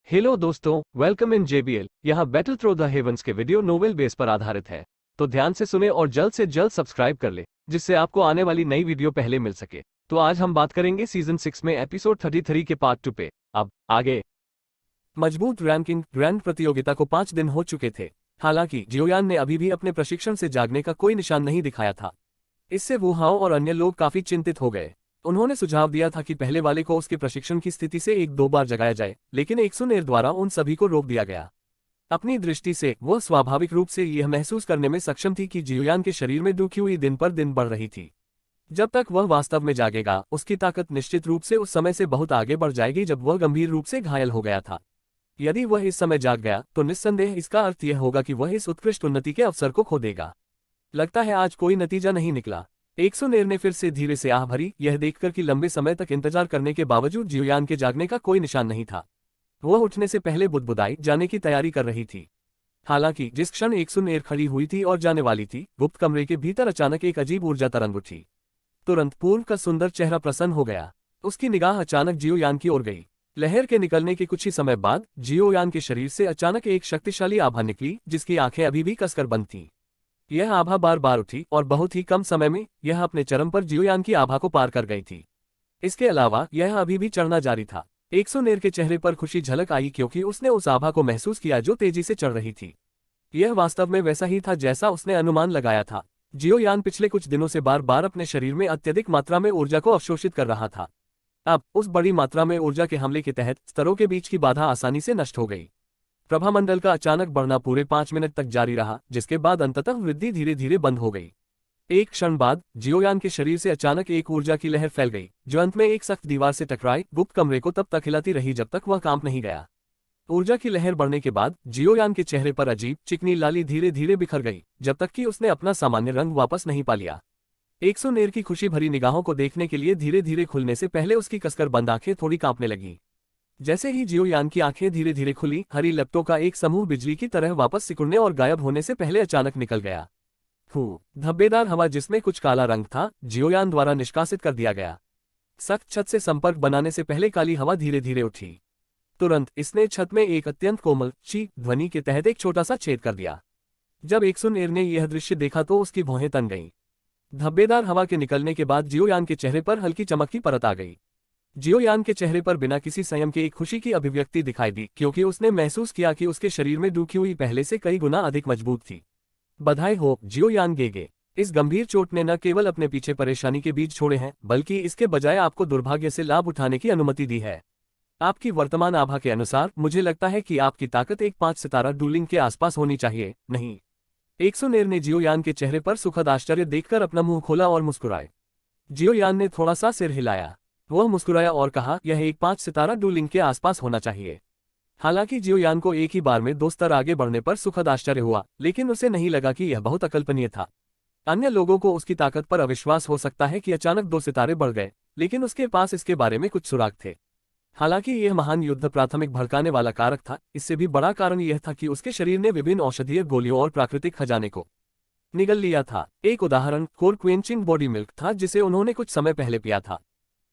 Hello दोस्तों, welcome in JBL. यह battle throw the heavens के वीडियो नोवेल बेस पर आधारित है। तो ध्यान से सुने और जल्द से जल्द सब्सक्राइब कर ले, जिससे आपको आने वाली नई वीडियो पहले मिल सके। तो आज हम बात करेंगे सीजन 6 में एपिसोड 33 के पार्ट 2 पे। अब आगे। मजबूत रैंकिंग ग्रैंड प्रतियोगिता को 5 दिन हो चुके थे। हालांकि जियोयान ने अभी भी अपने प्रशिक्षण से जागने का कोई निशान नहीं दिखाया था। इससे वू हाओ और अन्य लोग काफी चिंतित हो गए। उन्होंने सुझाव दिया था कि पहले वाले को उसके प्रशिक्षण की स्थिति से 1-2 बार जगाया जाए, लेकिन एक्सुनेर द्वारा उन सभी को रोक दिया गया। अपनी दृष्टि से वह स्वाभाविक रूप से यह महसूस करने में सक्षम थी कि जियोयान के शरीर में दुखी हुई दिन पर दिन बढ़ रही थी। जब तक वह वास्तव में जागेगा, उसकी ताकत निश्चित रूप से उस समय से बहुत आगे बढ़ जाएगी जब वह गंभीर रूप से घायल हो गया था। यदि वह इस समय जाग गया तो निस्संदेह इसका अर्थ यह होगा कि वह इस उत्कृष्ट उन्नति के अवसर को खो देगा। लगता है आज कोई नतीजा नहीं निकला। एक्सुनेर ने फिर से धीरे से आह भरी, यह देखकर कि लंबे समय तक इंतजार करने के बावजूद जियोयान के जागने का कोई निशान नहीं था। वह उठने से पहले बुदबुदाई जाने की तैयारी कर रही थी। हालांकि जिस क्षण एक्सुनेर खड़ी हुई थी और जाने वाली थी, गुप्त कमरे के भीतर अचानक एक अजीब ऊर्जा तरंग उठी। तुरंत पूर्व का सुंदर चेहरा प्रसन्न हो गया। उसकी निगाह अचानक जियोयान की ओर गई। लहर के निकलने के कुछ ही समय बाद जियोयान के शरीर से अचानक एक शक्तिशाली आभा निकली, जिसकी आंखें अभी भी कसकर बंद थीं। यह आभा बार बार उठी और बहुत ही कम समय में यह अपने चरम पर जियोयान की आभा को पार कर गई थी। इसके अलावा यह अभी भी चढ़ना जारी था। एक्सुनेर के चेहरे पर खुशी झलक आई क्योंकि उसने उस आभा को महसूस किया जो तेजी से चढ़ रही थी। यह वास्तव में वैसा ही था जैसा उसने अनुमान लगाया था। जियोयान पिछले कुछ दिनों से बार बार अपने शरीर में अत्यधिक मात्रा में ऊर्जा को अवशोषित कर रहा था। अब उस बड़ी मात्रा में ऊर्जा के हमले के तहत स्तरों के बीच की बाधा आसानी से नष्ट हो गई। प्रभामंडल का अचानक बढ़ना पूरे 5 मिनट तक जारी रहा, जिसके बाद अंततः वृद्धि धीरे धीरे बंद हो गई। एक क्षण बाद जियोयान के शरीर से अचानक एक ऊर्जा की लहर फैल गई, जो अंत में एक सख्त दीवार से टकराई। गुप्त कमरे को तब तक हिलाती रही जब तक वह कांप नहीं गया। ऊर्जा की लहर बढ़ने के बाद जियोयान के चेहरे पर अजीब चिकनी लाली धीरे धीरे बिखर गई, जब तक कि उसने अपना सामान्य रंग वापस नहीं पा लिया। एक्सुनेर की खुशी भरी निगाहों को देखने के लिए धीरे धीरे खुलने से पहले उसकी कसकर बंद आंखें थोड़ी कांपने लगी। जैसे ही जियोयान की आंखें धीरे धीरे खुली, हरी लपटों का एक समूह बिजली की तरह वापस सिकुड़ने और गायब होने से पहले अचानक निकल गया। धब्बेदार हवा जिसमें कुछ काला रंग था, जियोयान द्वारा निष्कासित कर दिया गया। सख्त छत से संपर्क बनाने से पहले काली हवा धीरे धीरे उठी। तुरंत इसने छत में एक अत्यंत कोमल ची ध्वनि के तहत एक छोटा सा छेद कर दिया। जब एक्सुनेर ने यह दृश्य देखा तो उसकी भौहें तन गईं। धब्बेदार हवा के निकलने के बाद जियोयान के चेहरे पर हल्की चमक की परत आ गई। जियोयान के चेहरे पर बिना किसी संयम के एक खुशी की अभिव्यक्ति दिखाई दी, क्योंकि उसने महसूस किया कि उसके शरीर में दुखी हुई पहले से कई गुना अधिक मजबूत थी। बधाई हो जियोयान गेगे। इस गंभीर चोट ने न केवल अपने पीछे परेशानी के बीज छोड़े हैं, बल्कि इसके बजाय आपको दुर्भाग्य से लाभ उठाने की अनुमति दी है। आपकी वर्तमान आभा के अनुसार मुझे लगता है कि आपकी ताकत एक 5 सितारा डूलिंग के आसपास होनी चाहिए, नहीं? एक्सुनेर ने जियोयान के चेहरे पर सुखद आश्चर्य देखकर अपना मुंह खोला और मुस्कुराए। जियोयान ने थोड़ा सा सिर हिलाया। वह मुस्कुराया और कहा, यह एक 5 सितारा डूलिंग के आसपास होना चाहिए। हालांकि जियोयान को एक ही बार में 2 स्तर आगे बढ़ने पर सुखद आश्चर्य हुआ, लेकिन उसे नहीं लगा कि यह बहुत अकल्पनीय था। अन्य लोगों को उसकी ताकत पर अविश्वास हो सकता है कि अचानक 2 सितारे बढ़ गए, लेकिन उसके पास इसके बारे में कुछ सुराग थे। हालांकि यह महान युद्ध प्राथमिक भड़काने वाला कारक था, इससे भी बड़ा कारण यह था कि उसके शरीर ने विभिन्न औषधीय गोलियों और प्राकृतिक खजाने को निगल लिया था। एक उदाहरण कोर क्वेंचिंग बॉडी मिल्क था, जिसे उन्होंने कुछ समय पहले पिया था।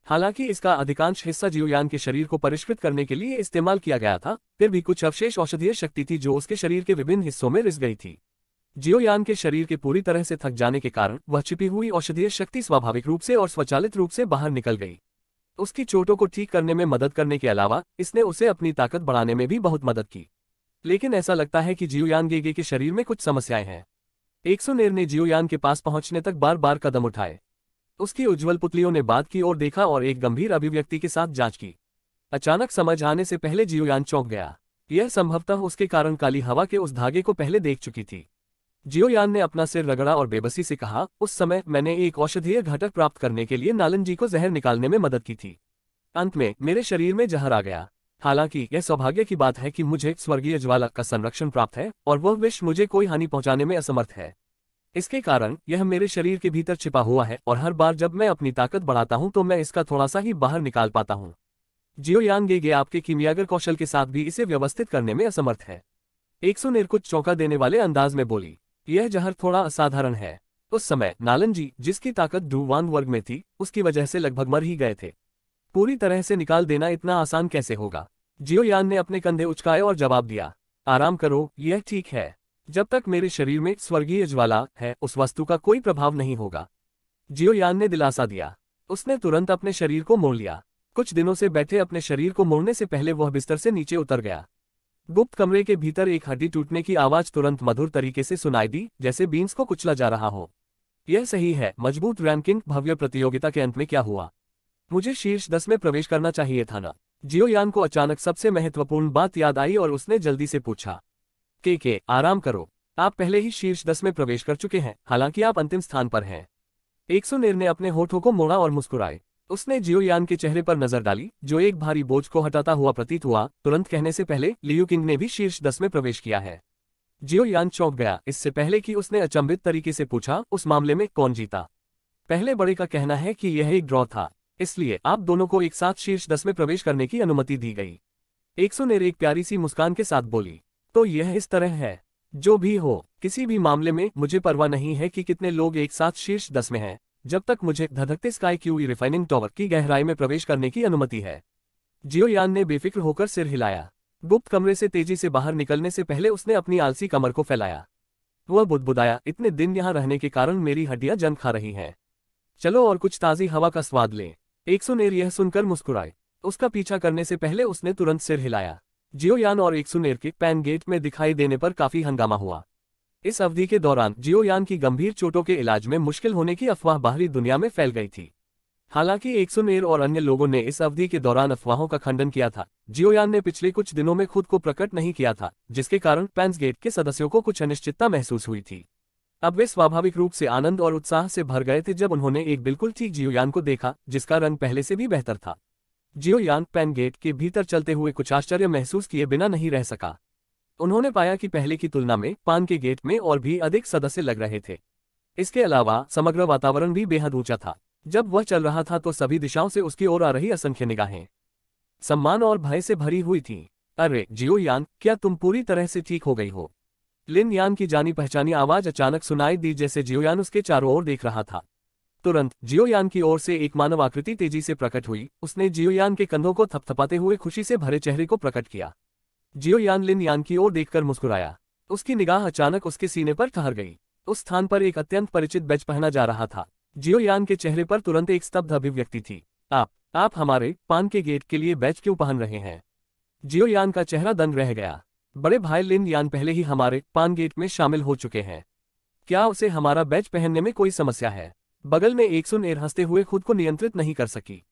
हालांकि इसका अधिकांश हिस्सा जियोयान के शरीर को परिष्कृत करने के लिए इस्तेमाल किया गया था, फिर भी कुछ अवशेष औषधीय शक्ति थी जो उसके शरीर के विभिन्न हिस्सों में रिस गई थी। जियोयान के शरीर के पूरी तरह से थक जाने के कारण वह छिपी हुई औषधीय शक्ति स्वाभाविक रूप से और स्वचालित रूप से बाहर निकल गई। उसकी चोटों को ठीक करने में मदद करने के अलावा इसने उसे अपनी ताकत बढ़ाने में भी बहुत मदद की। लेकिन ऐसा लगता है कि जियोयान गेगे के शरीर में कुछ समस्याएं हैं। एक्सुनेर ने जियोयान के पास पहुंचने तक बार बार कदम उठाए। उसकी उज्ज्वल पुतलियों ने बात की और देखा और एक गंभीर अभिव्यक्ति के साथ जांच की। अचानक समझ आने से पहले जियोयान चौंक गया। यह संभवतः उसके कारण काली हवा के उस धागे को पहले देख चुकी थी। जियोयान ने अपना सिर रगड़ा और बेबसी से कहा, उस समय मैंने एक औषधीय घटक प्राप्त करने के लिए नालन जी को जहर निकालने में मदद की थी। अंत में मेरे शरीर में जहर आ गया। हालांकि यह सौभाग्य की बात है कि मुझे स्वर्गीय ज्वाला का संरक्षण प्राप्त है और वह विष मुझे कोई हानि पहुंचाने में असमर्थ है। इसके कारण यह मेरे शरीर के भीतर छिपा हुआ है और हर बार जब मैं अपनी ताकत बढ़ाता हूं तो मैं इसका थोड़ा सा ही बाहर निकाल पाता हूं। जियोयान गेगे आपके कीमियागर कौशल के साथ भी इसे व्यवस्थित करने में असमर्थ है। एक्सुनेर कुछ चौंका देने वाले अंदाज में बोली, यह जहर थोड़ा असाधारण है। उस समय नालन जी, जिसकी ताकत डुवान वर्ग में थी, उसकी वजह से लगभग मर ही गए थे। पूरी तरह से निकाल देना इतना आसान कैसे होगा? जियो यान ने अपने कंधे उचकाए और जवाब दिया, आराम करो, यह ठीक है। जब तक मेरे शरीर में स्वर्गीय ज्वाला है उस वस्तु का कोई प्रभाव नहीं होगा। जियो यान ने दिलासा दिया। उसने तुरंत अपने शरीर को मोड़ लिया। कुछ दिनों से बैठे अपने शरीर को मोड़ने से पहले वह बिस्तर से नीचे उतर गया। गुप्त कमरे के भीतर एक हड्डी टूटने की आवाज तुरंत मधुर तरीके से सुनाई दी, जैसे बीन्स को कुचला जा रहा हो। यह सही है, मजबूत रैंकिंग। भव्य प्रतियोगिता के अंत में क्या हुआ? मुझे शीर्ष 10 में प्रवेश करना चाहिए था ना? जियो यान को अचानक सबसे महत्वपूर्ण बात याद आई और उसने जल्दी से पूछा, के आराम करो, आप पहले ही शीर्ष 10 में प्रवेश कर चुके हैं, हालांकि आप अंतिम स्थान पर हैं। एक्सुनेर ने अपने होठों को मोड़ा और मुस्कुराए। उसने जियो यान के चेहरे पर नजर डाली, जो एक भारी बोझ को हटाता हुआ प्रतीत हुआ। तुरंत कहने से पहले लियू किंग ने भी शीर्ष 10 में प्रवेश किया है। जियो यान चौंक गया, इससे पहले कि उसने अचंभित तरीके से पूछा, उस मामले में कौन जीता? पहले बड़े का कहना है कि यह एक ड्रॉ था, इसलिए आप दोनों को एक साथ शीर्ष 10 में प्रवेश करने की अनुमति दी गई। एक्सुनेर एक प्यारी सी मुस्कान के साथ बोली, तो यह इस तरह है। जो भी हो, किसी भी मामले में मुझे परवाह नहीं है कि कितने लोग एक साथ शीर्ष 10 में हैं, जब तक मुझे धधकते स्काई क्यूई रिफाइनिंग टॉवर की गहराई में प्रवेश करने की अनुमति है। जियो यान ने बेफिक्र होकर सिर हिलाया। गुप्त कमरे से तेजी से बाहर निकलने से पहले उसने अपनी आलसी कमर को फैलाया। वह बुदबुदाया, इतने दिन यहाँ रहने के कारण मेरी हड्डियां जंग खा रही हैं। चलो और कुछ ताज़ी हवा का स्वाद लें। एक्सुनेर यह सुनकर मुस्कुराए। उसका पीछा करने से पहले उसने तुरंत सिर हिलाया। जियो यान और एक्सुनेर के पैन गेट में दिखाई देने पर काफी हंगामा हुआ। इस अवधि के दौरान जियो यान की गंभीर चोटों के इलाज में मुश्किल होने की अफवाह बाहरी दुनिया में फैल गई थी। हालांकि एक्सुनेर और अन्य लोगों ने इस अवधि के दौरान अफवाहों का खंडन किया था। जियो यान ने पिछले कुछ दिनों में खुद को प्रकट नहीं किया था, जिसके कारण पैन्स गेट के सदस्यों को कुछ अनिश्चितता महसूस हुई थी। अब वे स्वाभाविक रूप से आनंद और उत्साह से भर गए थे जब उन्होंने एक बिल्कुल ठीक जियो यान को देखा, जिसका रंग पहले से भी बेहतर था। जियो यान पैन गेट के भीतर चलते हुए कुछ आश्चर्य महसूस किए बिना नहीं रह सका। उन्होंने पाया कि पहले की तुलना में पान के गेट में और भी अधिक सदस्य लग रहे थे। इसके अलावा समग्र वातावरण भी बेहद ऊंचा था। जब वह चल रहा था तो सभी दिशाओं से उसकी ओर आ रही असंख्य निगाहें सम्मान और भय से भरी हुई थीं। अरे जियो यान, क्या तुम पूरी तरह से ठीक हो गई हो? लिन यान की जानी पहचानी आवाज अचानक सुनाई दी, जैसे जियो यान उसके चारों ओर देख रहा था। तुरंत जियो यान की ओर से एक मानव आकृति तेजी से प्रकट हुई। उसने जियो यान के कंधों को थपथपाते हुए खुशी से भरे चेहरे को प्रकट किया। जियो यान लिन यान की ओर देखकर मुस्कुराया। उसकी निगाह अचानक उसके सीने पर ठहर गई। उस स्थान पर एक अत्यंत परिचित बैज पहना जा रहा था। जियो यान के चेहरे पर तुरंत एक स्तब्ध अभिव्यक्ति थी। आप हमारे पान के गेट के लिए बैज क्यों पहन रहे हैं? जियो यान का चेहरा दंग रह गया। बड़े भाई लिन यान पहले ही हमारे पान गेट में शामिल हो चुके हैं। क्या उसे हमारा बैज पहनने में कोई समस्या है? बगल में एक्सुनेर हंसते हुए खुद को नियंत्रित नहीं कर सकी।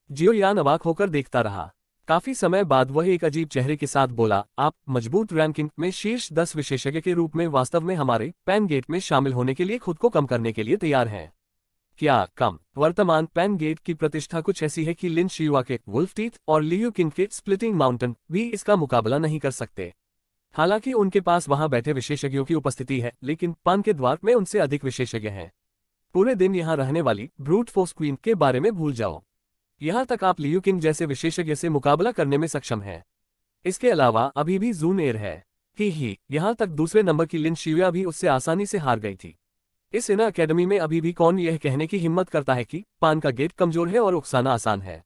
जियो यान अवाक होकर देखता रहा। काफी समय बाद वह एक अजीब चेहरे के साथ बोला, आप मजबूत रैंकिंग में शीर्ष 10 विशेषज्ञ के रूप में वास्तव में हमारे पैन गेट में शामिल होने के लिए खुद को कम करने के लिए तैयार हैं? क्या कम? वर्तमान पैन गेट की प्रतिष्ठा कुछ ऐसी है कि लिन शियुआ के वुल्फ टीथ और लियू किंग के स्प्लिटिंग माउंटेन भी इसका मुकाबला नहीं कर सकते। हालांकि उनके पास वहां बैठे विशेषज्ञों की उपस्थिति है, लेकिन पान के द्वार में उनसे अधिक विशेषज्ञ हैं। पूरे दिन यहाँ रहने वाली ब्रूट फोर्स क्वीन के बारे में भूल जाओ। यहाँ तक आप लियू किंग जैसे विशेषज्ञ से मुकाबला करने में सक्षम हैं। इसके अलावा अभी भी जून एयर है। यहाँ तक दूसरे नंबर की लिन शियुआ भी उससे आसानी से हार गई थी। इस इना अकेडमी में अभी भी कौन यह कहने की हिम्मत करता है कि पान का गेट कमजोर है और उकसाना आसान है?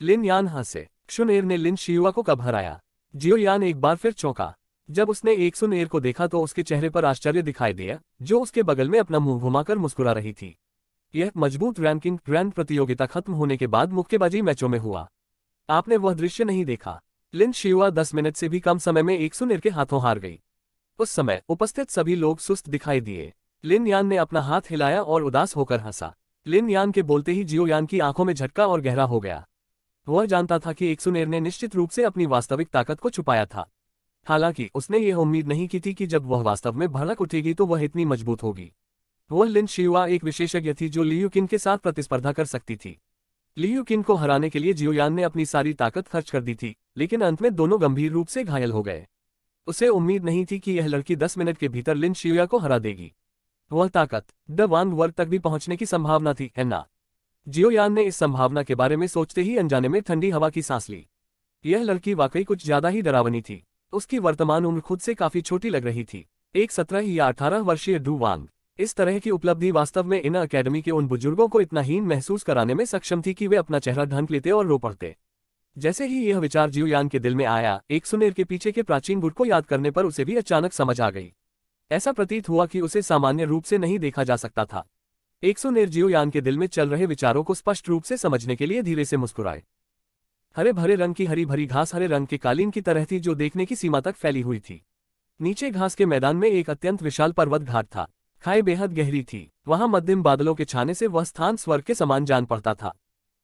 लिन यान हंसे। क्षुनेर ने लिन शियुआ को कब हराया? जियो यान एक बार फिर चौंका। जब उसने एक्सुनेर को देखा तो उसके चेहरे पर आश्चर्य दिखाई दिया, जो उसके बगल में अपना मुंह घुमाकर मुस्कुरा रही थी। यह मजबूत रैंकिंग ग्रैंड प्रतियोगिता खत्म होने के बाद मुक्केबाजी मैचों में हुआ। आपने वह दृश्य नहीं देखा। लिन शियुआ 10 मिनट से भी कम समय में एक्सुनेर के हाथों हार गई। उस समय उपस्थित सभी लोग सुस्त दिखाई दिए। लिन यान ने अपना हाथ हिलाया और उदास होकर हंसा। लिन यान के बोलते ही जियो यान की आंखों में झटका और गहरा हो गया। वह जानता था कि एक्सुनेर ने निश्चित रूप से अपनी वास्तविक ताकत को छुपाया था। हालांकि उसने यह उम्मीद नहीं की थी कि जब वह वास्तव में भड़क उठेगी तो वह इतनी मजबूत होगी। वह लिन शियुआ एक विशेषज्ञ थी जो लियू किन के साथ प्रतिस्पर्धा कर सकती थी। लियू किन को हराने के लिए जियो यान ने अपनी सारी ताकत खर्च कर दी थी, लेकिन अंत में दोनों गंभीर रूप से घायल हो गए। उसे उम्मीद नहीं थी कि यह लड़की 10 मिनट के भीतर लिन शियुआ को हरा देगी। वह ताकत द वान वर्ग तक भी पहुंचने की संभावना थी, है ना? जियो यान ने इस संभावना के बारे में सोचते ही अनजाने में ठंडी हवा की सांस ली। यह लड़की वाकई कुछ ज्यादा ही डरावनी थी। उसकी वर्तमान उम्र खुद से काफी छोटी लग रही थी, एक 17 या 18 वर्षीय डू वांग। इस तरह की उपलब्धि वास्तव में इन अकेडमी के उन बुजुर्गों को इतना हीन महसूस कराने में सक्षम थी कि वे अपना चेहरा ढंक लेते और रो पड़ते। जैसे ही यह विचार जियोयान के दिल में आया, एक सुनेर के पीछे के प्राचीन गुट को याद करने पर उसे भी अचानक समझ आ गई। ऐसा प्रतीत हुआ कि उसे सामान्य रूप से नहीं देखा जा सकता था। एक सुनेर जियोयान के दिल में चल रहे विचारों को स्पष्ट रूप से समझने के लिए धीरे से मुस्कुराए। हरे भरे रंग की हरी भरी घास हरे रंग के कालीन की तरह थी जो देखने की सीमा तक फैली हुई थी। नीचे घास के मैदान में एक अत्यंत विशाल पर्वत घाट था। खाई बेहद गहरी थी। वहां मध्यम बादलों के छाने से वह स्थान स्वर्ग के समान जान पड़ता था।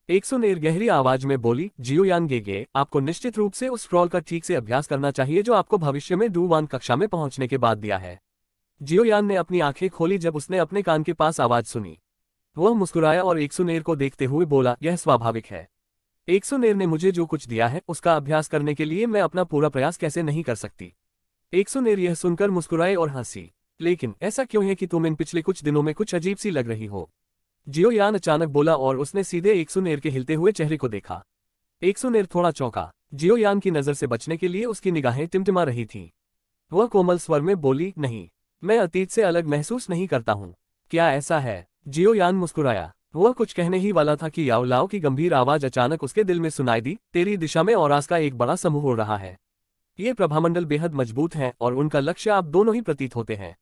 एक सुनेर गहरी आवाज में बोली, जियोयान गेगे, आपको निश्चित रूप से उस स्क्रॉल का ठीक से अभ्यास करना चाहिए जो आपको भविष्य में डू-1 कक्षा में पहुंचने के बाद दिया है। जियोयान ने अपनी आंखें खोली जब उसने अपने कान के पास आवाज सुनी। वह मुस्कुराया और एक सुनेर को देखते हुए बोला, यह स्वाभाविक है। एक सुनेर ने मुझे जो कुछ दिया है उसका अभ्यास करने के लिए मैं अपना पूरा प्रयास कैसे नहीं कर सकती। एक सुनेर यह सुनकर मुस्कुराए और हंसी। लेकिन ऐसा क्यों है कि तुम इन पिछले कुछ दिनों में कुछ अजीब सी लग रही हो? जियोयान अचानक बोला और उसने सीधे एक सुनेर के हिलते हुए चेहरे को देखा। एक सुनेर थोड़ा चौंका। जियोयान की नजर से बचने के लिए उसकी निगाहें टिमटिमा रही थीं। वह कोमल स्वर में बोली, नहीं, मैं अतीत से अलग महसूस नहीं करता हूँ। क्या ऐसा है? जियोयान मुस्कुराया। वह कुछ कहने ही वाला था कि याओ लाओ की गंभीर आवाज अचानक उसके दिल में सुनाई दी, तेरी दिशा में औरास का एक बड़ा समूह उड़ रहा है। ये प्रभामंडल बेहद मजबूत है और उनका लक्ष्य आप दोनों ही प्रतीत होते हैं।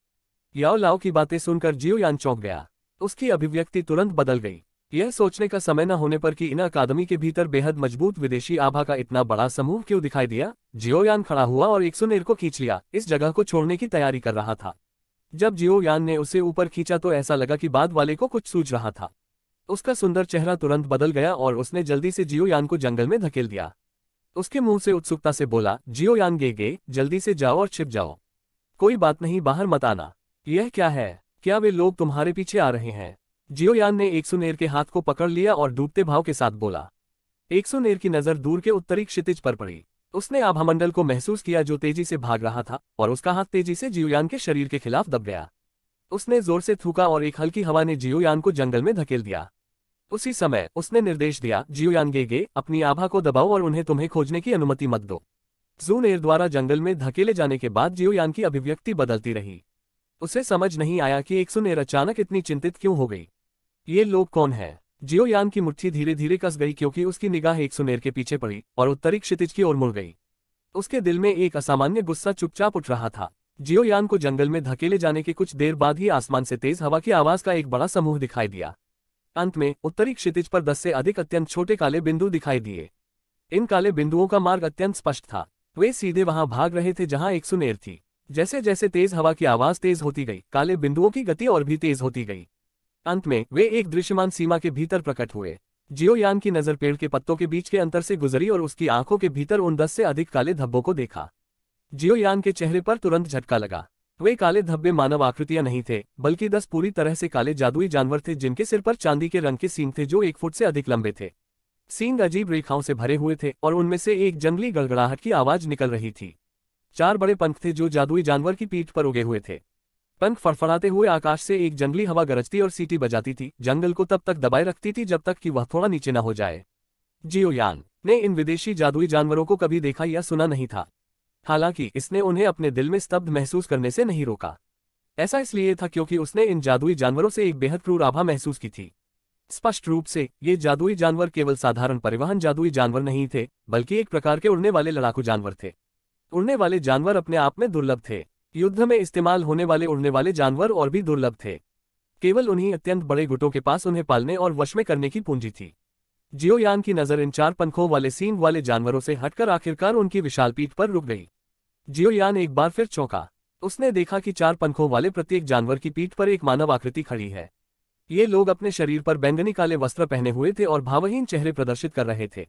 याओ लाओ की बातें सुनकर जियोयान चौंक गया। उसकी अभिव्यक्ति तुरंत बदल गई। यह सोचने का समय न होने पर कि इन अकादमी के भीतर बेहद मजबूत विदेशी आभा का इतना बड़ा समूह क्यों दिखाई दिया। जियोयान खड़ा हुआ और एक सुनेर को खींच लिया, इस जगह को छोड़ने की तैयारी कर रहा था। जब जियोयान ने उसे ऊपर खींचा तो ऐसा लगा कि बाद वाले को कुछ सूझ रहा था। उसका सुंदर चेहरा तुरंत बदल गया और उसने जल्दी से जियोयान को जंगल में धकेल दिया। उसके मुंह से उत्सुकता से बोला, जियोयान गेगे, जल्दी से जाओ और छिप जाओ। कोई बात नहीं, बाहर मत आना। यह क्या है? क्या वे लोग तुम्हारे पीछे आ रहे हैं? जियोयान ने एक सुनेर के हाथ को पकड़ लिया और डूबते भाव के साथ बोला। एक सुनेर की नजर दूर के उत्तरी क्षितिज पर पड़ी। उसने आभामंडल को महसूस किया जो तेजी से भाग रहा था और उसका हाथ तेजी से जियोयान के शरीर के खिलाफ दब गया। उसने जोर से थूका और एक हल्की हवा ने जियोयान को जंगल में धकेल दिया। उसी समय उसने निर्देश दिया, जियोयान गेगे, अपनी आभा को दबाओ और उन्हें तुम्हें खोजने की अनुमति मत दो। ज़ूनेर द्वारा जंगल में धकेले जाने के बाद जियोयान की अभिव्यक्ति बदलती रही। उसे समझ नहीं आया कि एक सुनेर अचानक इतनी चिंतित क्यों हो गई। ये लोग कौन हैं? जियोयान की मुट्ठी धीरे धीरे कस गई क्योंकि उसकी निगाह एक सुनेर के पीछे पड़ी और उत्तरी क्षितिज की ओर मुड़ गई। उसके दिल में एक असामान्य गुस्सा चुपचाप उठ रहा था। जियोयान को जंगल में धकेले जाने के कुछ देर बाद ही आसमान से तेज हवा की आवाज का एक बड़ा समूह दिखाई दिया। अंत में उत्तरी क्षितिज पर 10 से अधिक अत्यंत छोटे काले बिंदु दिखाई दिए। इन काले बिंदुओं का मार्ग अत्यंत स्पष्ट था। वे सीधे वहां भाग रहे थे जहां एक सुनेर थी। जैसे जैसे तेज हवा की आवाज तेज होती गई, काले बिंदुओं की गति और भी तेज होती गई। अंत में वे एक दृश्यमान सीमा के भीतर प्रकट हुए। जियोयान की नजर पेड़ के पत्तों के बीच के अंतर से गुजरी और उसकी आंखों के भीतर उन 10 से अधिक काले धब्बों को देखा। जियोयान के चेहरे पर तुरंत झटका लगा। वे काले धब्बे मानव आकृतियां नहीं थे, बल्कि 10 पूरी तरह से काले जादुई जानवर थे जिनके सिर पर चांदी के रंग के सींग थे जो 1 फुट से अधिक लंबे थे। सींग अजीब रेखाओं से भरे हुए थे और उनमें से एक जंगली गड़गड़ाहट की आवाज निकल रही थी। 4 बड़े पंख थे जो जादुई जानवर की पीठ पर उगे हुए थे। पंख फड़फड़ाते हुए आकाश से एक जंगली हवा गरजती और सीटी बजाती थी, जंगल को तब तक दबाए रखती थी जब तक कि वह थोड़ा नीचे न हो जाए। जियोयान ने इन विदेशी जादुई जानवरों को कभी देखा या सुना नहीं था। हालांकि इसने उन्हें अपने दिल में स्तब्ध महसूस करने से नहीं रोका। ऐसा इसलिए था क्योंकि उसने इन जादुई जानवरों से एक बेहद क्रूर आभा महसूस की थी। स्पष्ट रूप से ये जादुई जानवर केवल साधारण परिवहन जादुई जानवर नहीं थे, बल्कि एक प्रकार के उड़ने वाले लड़ाकू जानवर थे। उड़ने वाले जानवर अपने आप में दुर्लभ थे। युद्ध में इस्तेमाल होने वाले उड़ने वाले जानवर और भी दुर्लभ थे। केवल उन्हीं अत्यंत बड़े गुटों के पास उन्हें पालने और वश में करने की पूंजी थी। जियोयान की नजर इन 4 पंखों वाले सींग वाले जानवरों से हटकर आखिरकार उनकी विशाल पीठ पर रुक गई। जियोयान एक बार फिर चौंका। उसने देखा कि 4 पंखों वाले प्रत्येक जानवर की पीठ पर एक मानव आकृति खड़ी है। ये लोग अपने शरीर पर बैंगनी काले वस्त्र पहने हुए थे और भावहीन चेहरे प्रदर्शित कर रहे थे।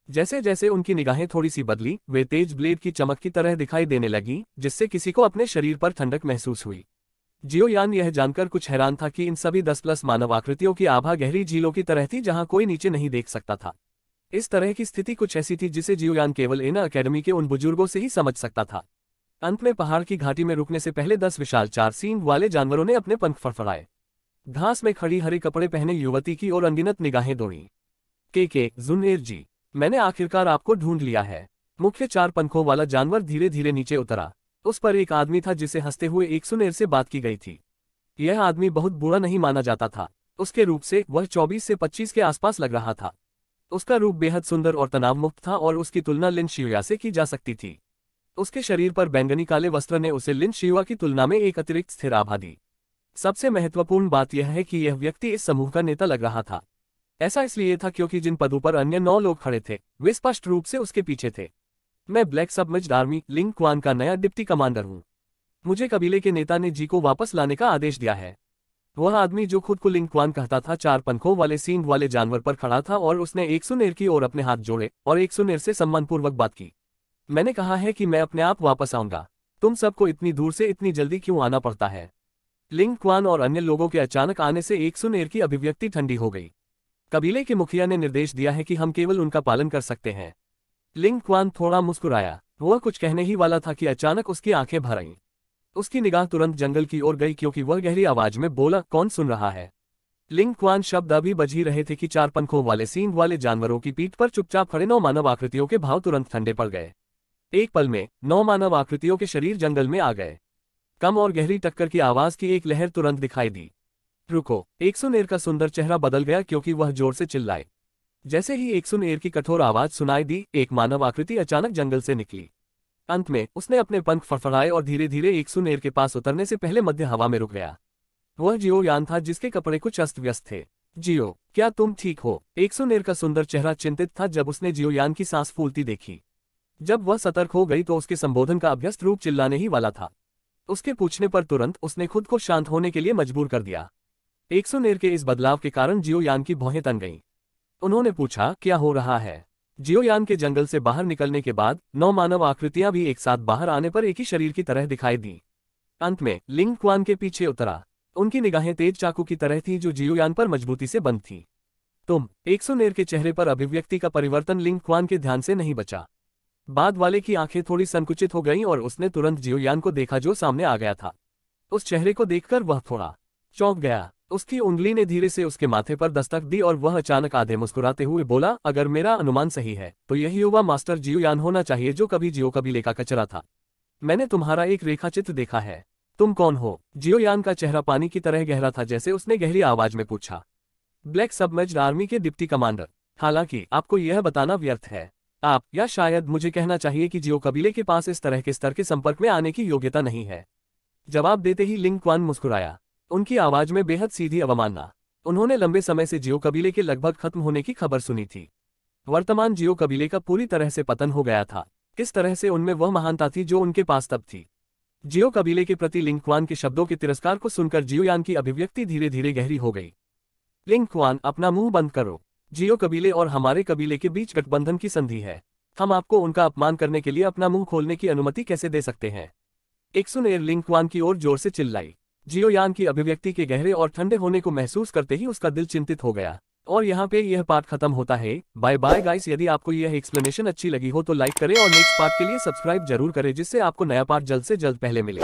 जैसे जैसे उनकी निगाहें थोड़ी सी बदली, वे तेज ब्लेड की चमक की तरह दिखाई देने लगी, जिससे किसी को अपने शरीर पर ठंडक महसूस हुई। जियोयान यह जानकर कुछ हैरान था कि इन सभी 10+ मानव आकृतियों की आभा गहरी झीलों की तरह थी जहां कोई नीचे नहीं देख सकता था। इस तरह की स्थिति कुछ ऐसी थी जिसे जियोयान केवल इन अकेडमी के उन बुजुर्गों से ही समझ सकता था। अंत में पहाड़ की घाटी में रुकने से पहले 10 विशाल 4 सींग वाले जानवरों ने अपने पंख फड़फड़ाए। घास में खड़ी हरे कपड़े पहने युवती की ओर अनगिनत निगाहें दौड़ी। के ज़ूनेर जी, मैंने आखिरकार आपको ढूंढ लिया है। मुख्य 4 पंखों वाला जानवर धीरे धीरे नीचे उतरा। उस पर एक आदमी था जिसे हंसते हुए एक सुनेर से बात की गई थी। यह आदमी बहुत बुरा नहीं माना जाता था। उसके रूप से वह 24 से 25 के आसपास लग रहा था। उसका रूप बेहद सुंदर और तनाव मुक्त था और उसकी तुलना लिन शियुया से की जा सकती थी। उसके शरीर पर बैंगनी काले वस्त्र ने उसे लिन शियुया की तुलना में एक अतिरिक्त स्थिर आभा दी। सबसे महत्वपूर्ण बात यह है कि यह व्यक्ति इस समूह का नेता लग रहा था। ऐसा इसलिए था क्योंकि जिन पदों पर अन्य 9 लोग खड़े थे वे स्पष्ट रूप से उसके पीछे थे। मैं ब्लैक सबमर्ज्ड आर्मी लिंग क्वान का नया डिप्टी कमांडर हूँ। मुझे कबीले के नेता ने जी को वापस लाने का आदेश दिया है। वह आदमी जो खुद को लिंग क्वान कहता था 4 पंखों वाले सींग वाले जानवर पर खड़ा था और उसने एक सुनेर की ओर अपने हाथ जोड़े और एक सुनेर से सम्मानपूर्वक बात की। मैंने कहा है कि मैं अपने आप वापस आऊंगा। तुम सबको इतनी दूर से इतनी जल्दी क्यों आना पड़ता है? लिंग क्वान और अन्य लोगों के अचानक आने से एक सुनेर की अभिव्यक्ति ठंडी हो गई। कबीले के मुखिया ने निर्देश दिया है कि हम केवल उनका पालन कर सकते हैं। लिंग क्वान थोड़ा मुस्कुराया। वह कुछ कहने ही वाला था कि अचानक उसकी आंखें भर आईं। उसकी निगाह तुरंत जंगल की ओर गई क्योंकि वह गहरी आवाज में बोला, कौन सुन रहा है? लिंग क्वान शब्द अभी बज ही रहे थे कि 4 पंखों वाले सींग वाले जानवरों की पीठ पर चुपचाप खड़े 9 मानव आकृतियों के भाव तुरंत ठंडे पड़ गए। एक पल में 9 मानव आकृतियों के शरीर जंगल में आ गए। कम और गहरी टक्कर की आवाज की एक लहर तुरंत दिखाई दी। रुको! एक सुनेर का सुंदर चेहरा बदल गया क्योंकि वह जोर से चिल्लाए। जैसे ही एक सुनेर की कठोर आवाज सुनाई दी, एक मानव आकृति अचानक जंगल से निकली। अंत में उसने अपने पंख फड़फड़ाए और धीरे धीरे एक सुनेर के पास उतरने से पहले मध्य हवा में रुक गया। वह जियो यान था जिसके कपड़े कुछ अस्त व्यस्त थे। जियो, क्या तुम ठीक हो? एक सुनेर का सुंदर चेहरा चिंतित था जब उसने जियो यान की सांस फूलती देखी। जब वह सतर्क हो गई तो उसके संबोधन का अभ्यस्त रूप चिल्लाने ही वाला था। उसके पूछने पर तुरंत उसने खुद को शांत होने के लिए मजबूर कर दिया। एक सुनेर के इस बदलाव के कारण जियो यान की भौहें तन गईं। उन्होंने पूछा, क्या हो रहा है? जियो यान के जंगल से बाहर निकलने के बाद 9 मानव आकृतियां भी एक साथ बाहर आने पर एक ही शरीर की तरह दिखाई दी। अंत में लिंग क्वान के पीछे उतरा। उनकी निगाहें तेज चाकू की तरह थी जो जियो यान पर मजबूती से बंद थी। तुम! एक सुनेर के चेहरे पर अभिव्यक्ति का परिवर्तन लिंग क्वान के ध्यान से नहीं बचा। बाद वाले की आंखें थोड़ी संकुचित हो गईं और उसने तुरंत जियो यान को देखा जो सामने आ गया था। उस चेहरे को देखकर वह थोड़ा चौंक गया। उसकी उंगली ने धीरे से उसके माथे पर दस्तक दी और वह अचानक आधे मुस्कुराते हुए बोला, अगर मेरा अनुमान सही है तो यही युवा मास्टर जियो यान होना चाहिए जो कभी जियो कबीले का कचरा था। मैंने तुम्हारा एक रेखाचित्र देखा है। तुम कौन हो? जियो यान का चेहरा पानी की तरह गहरा था जैसे उसने गहरी आवाज में पूछा। ब्लैक सबमर्ज्ड आर्मी के डिप्टी कमांडर। हालांकि आपको यह बताना व्यर्थ है। आप, या शायद मुझे कहना चाहिए कि जियो कबीले के पास इस तरह के स्तर के संपर्क में आने की योग्यता नहीं है। जवाब देते ही लिंग क्वान मुस्कुराया। उनकी आवाज में बेहद सीधी अवमानना। उन्होंने लंबे समय से जियो कबीले के लगभग खत्म होने की खबर सुनी थी। वर्तमान जियो कबीले का पूरी तरह से पतन हो गया था। किस तरह से उनमें वह महानता थी जो उनके पास तब थी। जियो कबीले के प्रति लिंग क्वान के शब्दों के तिरस्कार को सुनकर जियो यान की अभिव्यक्ति धीरे धीरे गहरी हो गई। लिंग क्वान, अपना मुंह बंद करो। जियो कबीले और हमारे कबीले के बीच गठबंधन की संधि है। हम आपको उनका अपमान करने के लिए अपना मुंह खोलने की अनुमति कैसे दे सकते हैं? एक सुनेर लिंग क्वान की ओर जोर से चिल्लाई। जियो यान की अभिव्यक्ति के गहरे और ठंडे होने को महसूस करते ही उसका दिल चिंतित हो गया। और यहाँ पे यह पार्ट खत्म होता है। Bye bye guys. यदि आपको यह एक्सप्लेनेशन अच्छी लगी हो तो लाइक करें और नेक्स्ट पार्ट के लिए सब्सक्राइब जरूर करें जिससे आपको नया पार्ट जल्द से जल्द पहले मिले।